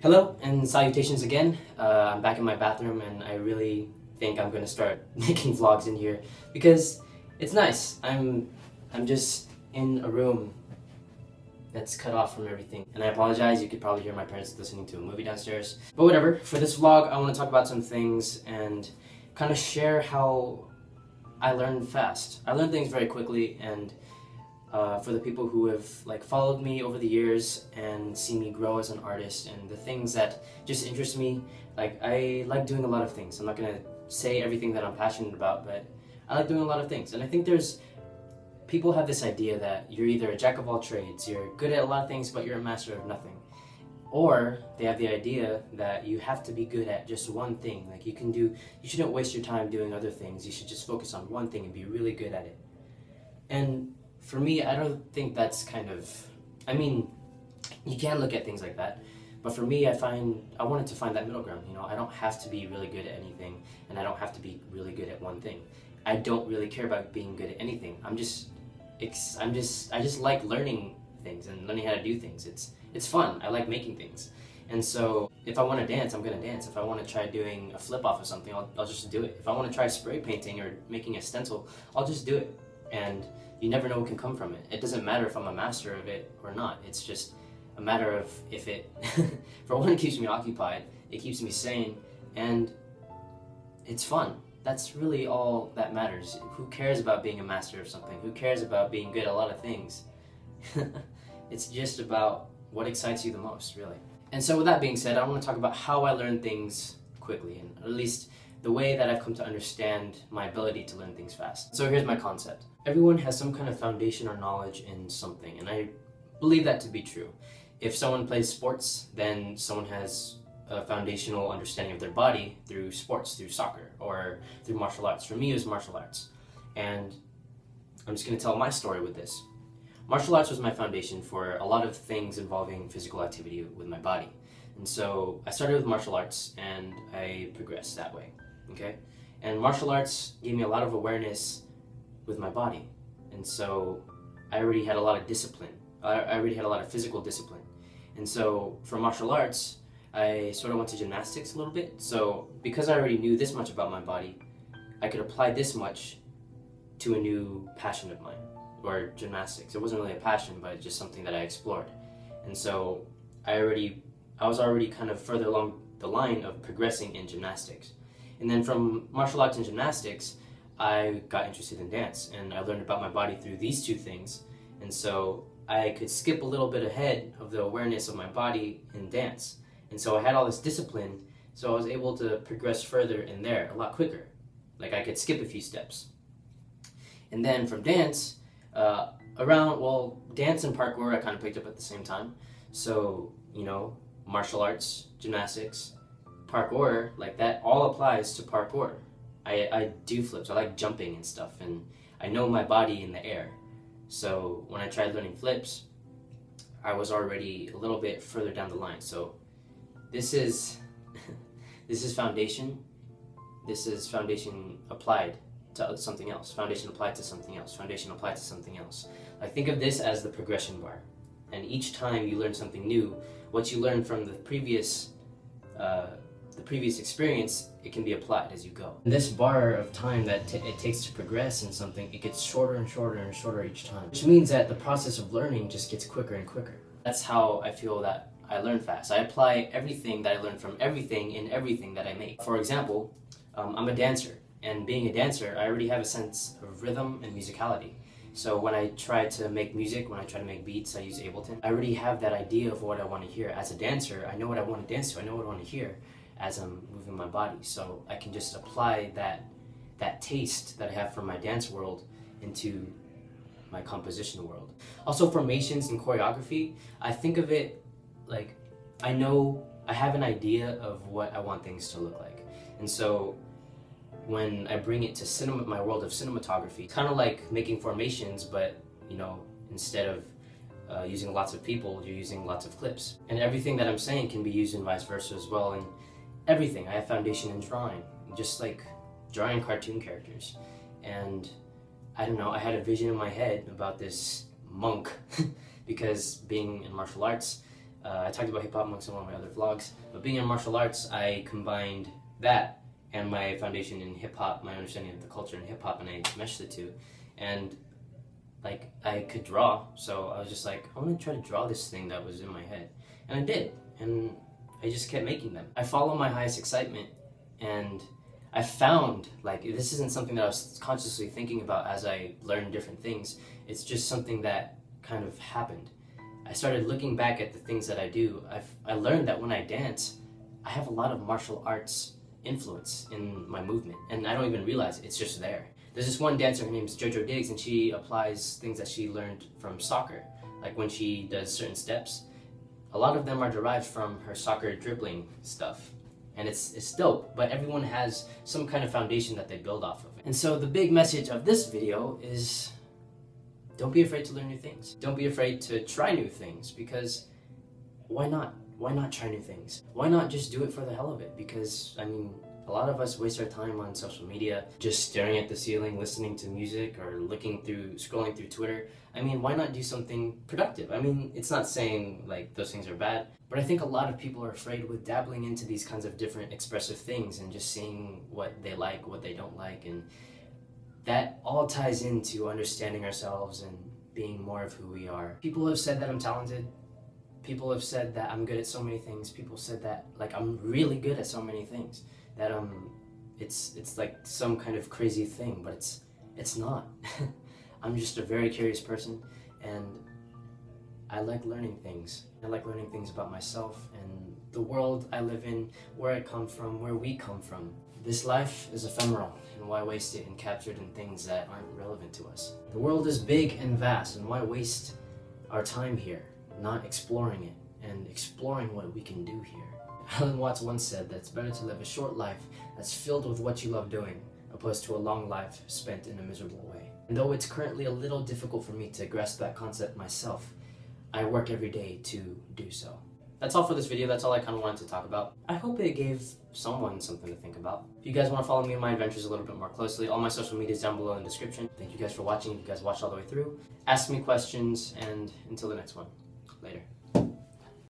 Hello and salutations again. I'm back in my bathroom and I really think I'm gonna start making vlogs in here because it's nice. I'm just in a room that's cut off from everything. And I apologize, you could probably hear my parents listening to a movie downstairs. But whatever, for this vlog I want to talk about some things and kind of share how I learn fast. I learn things very quickly, and for the people who have followed me over the years and see me grow as an artist and the things that just interest me, I like doing a lot of things. I'm not gonna say everything that I'm passionate about, but I like doing a lot of things. And I think people have this idea that you're either a jack of all trades, you're good at a lot of things, but you're a master of nothing. Or they have the idea that you have to be good at just one thing. You shouldn't waste your time doing other things. You should just focus on one thing and be really good at it. And for me, I don't think that's you can look at things like that, but for me, I wanted to find that middle ground. I don't have to be really good at anything, and I don't have to be really good at one thing. I don't really care about being good at anything. I just like learning things and learning how to do things. It's fun. I like making things. And so if I want to dance, I'm going to dance. If I want to try doing a flip off of something, I'll just do it. If I want to try spray painting or making a stencil, I'll just do it. And you never know what can come from it. It doesn't matter if I'm a master of it or not. It's just a matter of if it, for one, it keeps me occupied, it keeps me sane, and it's fun. That's really all that matters. Who cares about being a master of something? Who cares about being good at a lot of things? It's just about what excites you the most, really. And so with that being said, I want to talk about how I learn things quickly, and at least the way that I've come to understand my ability to learn things fast. So here's my concept. Everyone has some kind of foundation or knowledge in something, and I believe that to be true. If someone plays sports, then someone has a foundational understanding of their body through sports, through soccer, or through martial arts. For me, it was martial arts. And I'm just going to tell my story with this. Martial arts was my foundation for a lot of things involving physical activity with my body. And so I started with martial arts and I progressed that way, okay? And martial arts gave me a lot of awareness with my body. And so I already had a lot of discipline. I already had a lot of physical discipline. And so for martial arts, I sort of went to gymnastics a little bit. So because I already knew this much about my body, I could apply this much to a new passion of mine, or gymnastics. It wasn't really a passion, but just something that I explored. And so I was already kind of further along the line of progressing in gymnastics. And then from martial arts and gymnastics, I got interested in dance, and I learned about my body through these two things. And so I could skip a little bit ahead of the awareness of my body in dance. And so I had all this discipline, so I was able to progress further in there a lot quicker. I could skip a few steps. And then from dance, dance and parkour I kind of picked up at the same time. So, martial arts, gymnastics, parkour, that all applies to parkour. I do flips, I like jumping and stuff, and I know my body in the air. So when I tried learning flips, I was already a little bit further down the line. So this is foundation. This is foundation applied to something else. Foundation applied to something else. Foundation applied to something else. Think of this as the progression bar. And each time you learn something new, what you learn from the previous experience, it can be applied as you go. This bar of time that it takes to progress in something, it gets shorter and shorter and shorter each time. Which means that the process of learning just gets quicker and quicker. That's how I feel that I learn fast. I apply everything that I learn from everything in everything that I make. For example, I'm a dancer. And being a dancer, I already have a sense of rhythm and musicality. So when I try to make music, when I try to make beats, I use Ableton. I already have that idea of what I want to hear. As a dancer, I know what I want to dance to. I know what I want to hear as I'm moving my body. So I can just apply that taste that I have from my dance world into my composition world. Also, formations and choreography, I think of it I know I have an idea of what I want things to look like. And so when I bring it to my world of cinematography, it's kind of like making formations, but instead of using lots of people, you're using lots of clips. And everything that I'm saying can be used in vice versa as well. And everything, I have foundation in drawing, just like drawing cartoon characters. And I don't know, I had a vision in my head about this monk because being in martial arts, I talked about hip hop amongst one of my other vlogs, but being in martial arts, I combined that and my foundation in hip hop, my understanding of the culture in hip hop, and I meshed the two. And like, I could draw, so I was just like, I want to try to draw this thing that was in my head. And I did, and I just kept making them. I follow my highest excitement, and I found, like, this isn't something that I was consciously thinking about as I learned different things. It's just something that kind of happened. I started looking back at the things that I do. I learned that when I dance, I have a lot of martial arts influence in my movement, and I don't even realize it. It's just there. There's this one dancer, her name's JoJo Diggs, and she applies things that she learned from soccer. Like when she does certain steps, a lot of them are derived from her soccer dribbling stuff. And it's dope, but everyone has some kind of foundation that they build off of. And so the big message of this video is, don't be afraid to learn new things. Don't be afraid to try new things, because why not? Why not try new things? Why not just do it for the hell of it? Because, I mean, a lot of us waste our time on social media, just staring at the ceiling, listening to music, or scrolling through Twitter. I mean, why not do something productive? I mean, it's not saying like those things are bad, but I think a lot of people are afraid with dabbling into these kinds of different expressive things and just seeing what they like, what they don't like, and that all ties into understanding ourselves and being more of who we are. People have said that I'm talented. People have said that I'm good at so many things. People said that like I'm really good at so many things. That it's like some kind of crazy thing, but it's not. I'm just a very curious person, and I like learning things. I like learning things about myself and the world I live in, where I come from, where we come from. This life is ephemeral, and why waste it and capture it in things that aren't relevant to us? The world is big and vast, and why waste our time here, not exploring it and exploring what we can do here? Alan Watts once said that it's better to live a short life that's filled with what you love doing, opposed to a long life spent in a miserable way. And though it's currently a little difficult for me to grasp that concept myself, I work every day to do so. That's all for this video. That's all I kind of wanted to talk about. I hope it gave someone something to think about. If you guys want to follow me in my adventures a little bit more closely, all my social media is down below in the description. Thank you guys for watching. If you guys watched all the way through, ask me questions, and until the next one, later.